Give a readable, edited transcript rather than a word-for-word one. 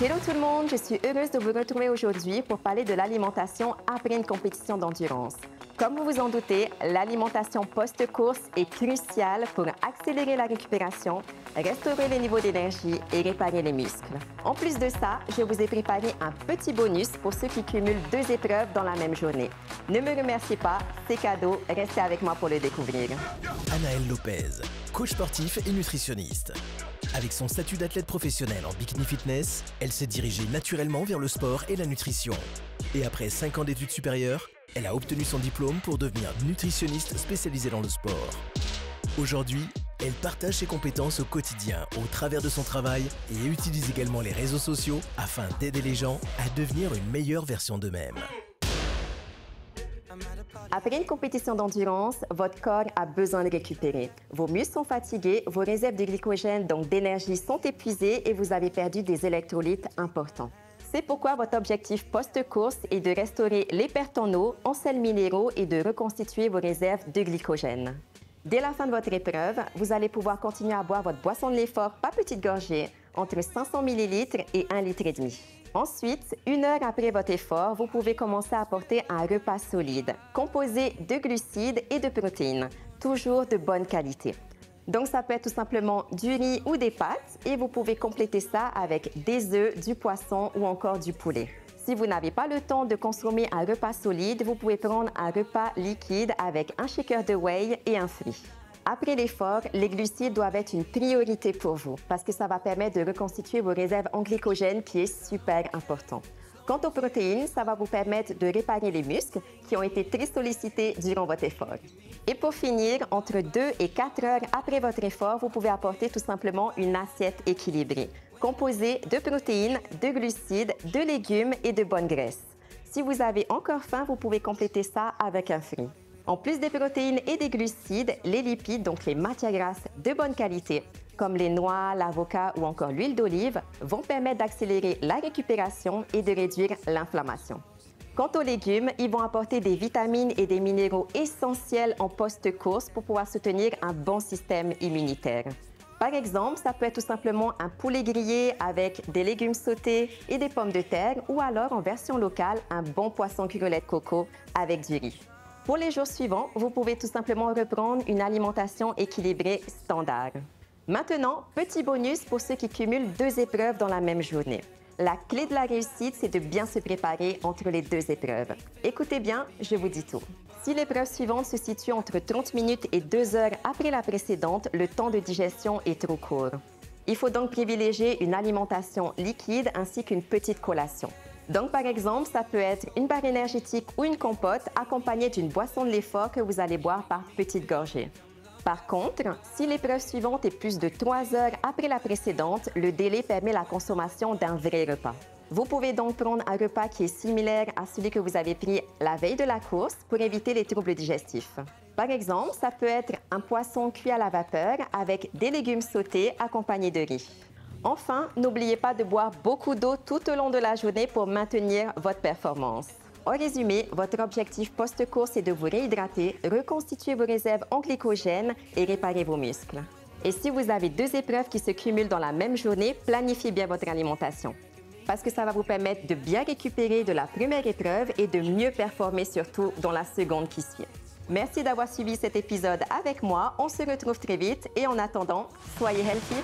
Hello tout le monde, je suis heureuse de vous retrouver aujourd'hui pour parler de l'alimentation après une compétition d'endurance. Comme vous vous en doutez, l'alimentation post-course est cruciale pour accélérer la récupération, restaurer les niveaux d'énergie et réparer les muscles. En plus de ça, je vous ai préparé un petit bonus pour ceux qui cumulent 2 épreuves dans la même journée. Ne me remerciez pas, c'est cadeau, restez avec moi pour le découvrir. Anaëlle Lopez, coach sportif et nutritionniste. Avec son statut d'athlète professionnel en bikini fitness, elle s'est dirigée naturellement vers le sport et la nutrition. Et après 5 ans d'études supérieures, elle a obtenu son diplôme pour devenir nutritionniste spécialisée dans le sport. Aujourd'hui, elle partage ses compétences au quotidien au travers de son travail et utilise également les réseaux sociaux afin d'aider les gens à devenir une meilleure version d'eux-mêmes. Après une compétition d'endurance, votre corps a besoin de récupérer. Vos muscles sont fatigués, vos réserves de glycogène, donc d'énergie, sont épuisées et vous avez perdu des électrolytes importants. C'est pourquoi votre objectif post-course est de restaurer les pertes en eau, en sels minéraux et de reconstituer vos réserves de glycogène. Dès la fin de votre épreuve, vous allez pouvoir continuer à boire votre boisson de l'effort par petites gorgées, entre 500 ml et 1,5 litre. Ensuite, 1 heure après votre effort, vous pouvez commencer à apporter un repas solide, composé de glucides et de protéines, toujours de bonne qualité. Donc, ça peut être tout simplement du riz ou des pâtes et vous pouvez compléter ça avec des œufs, du poisson ou encore du poulet. Si vous n'avez pas le temps de consommer un repas solide, vous pouvez prendre un repas liquide avec un shaker de whey et un fruit. Après l'effort, les glucides doivent être une priorité pour vous parce que ça va permettre de reconstituer vos réserves en glycogène qui est super important. Quant aux protéines, ça va vous permettre de réparer les muscles qui ont été très sollicités durant votre effort. Et pour finir, entre 2 et 4 heures après votre effort, vous pouvez apporter tout simplement une assiette équilibrée, composée de protéines, de glucides, de légumes et de bonnes graisses. Si vous avez encore faim, vous pouvez compléter ça avec un fruit. En plus des protéines et des glucides, les lipides, donc les matières grasses de bonne qualité, comme les noix, l'avocat ou encore l'huile d'olive, vont permettre d'accélérer la récupération et de réduire l'inflammation. Quant aux légumes, ils vont apporter des vitamines et des minéraux essentiels en post-course pour pouvoir soutenir un bon système immunitaire. Par exemple, ça peut être tout simplement un poulet grillé avec des légumes sautés et des pommes de terre ou alors en version locale, un bon poisson curelet de coco avec du riz. Pour les jours suivants, vous pouvez tout simplement reprendre une alimentation équilibrée standard. Maintenant, petit bonus pour ceux qui cumulent 2 épreuves dans la même journée. La clé de la réussite, c'est de bien se préparer entre les 2 épreuves. Écoutez bien, je vous dis tout. Si l'épreuve suivante se situe entre 30 minutes et 2 heures après la précédente, le temps de digestion est trop court. Il faut donc privilégier une alimentation liquide ainsi qu'une petite collation. Donc, par exemple, ça peut être une barre énergétique ou une compote accompagnée d'une boisson de l'effort que vous allez boire par petites gorgées. Par contre, si l'épreuve suivante est plus de 3 heures après la précédente, le délai permet la consommation d'un vrai repas. Vous pouvez donc prendre un repas qui est similaire à celui que vous avez pris la veille de la course pour éviter les troubles digestifs. Par exemple, ça peut être un poisson cuit à la vapeur avec des légumes sautés accompagnés de riz. Enfin, n'oubliez pas de boire beaucoup d'eau tout au long de la journée pour maintenir votre performance. En résumé, votre objectif post-course est de vous réhydrater, reconstituer vos réserves en glycogène et réparer vos muscles. Et si vous avez 2 épreuves qui se cumulent dans la même journée, planifiez bien votre alimentation. Parce que ça va vous permettre de bien récupérer de la première épreuve et de mieux performer surtout dans la seconde qui suit. Merci d'avoir suivi cet épisode avec moi. On se retrouve très vite et en attendant, soyez healthy.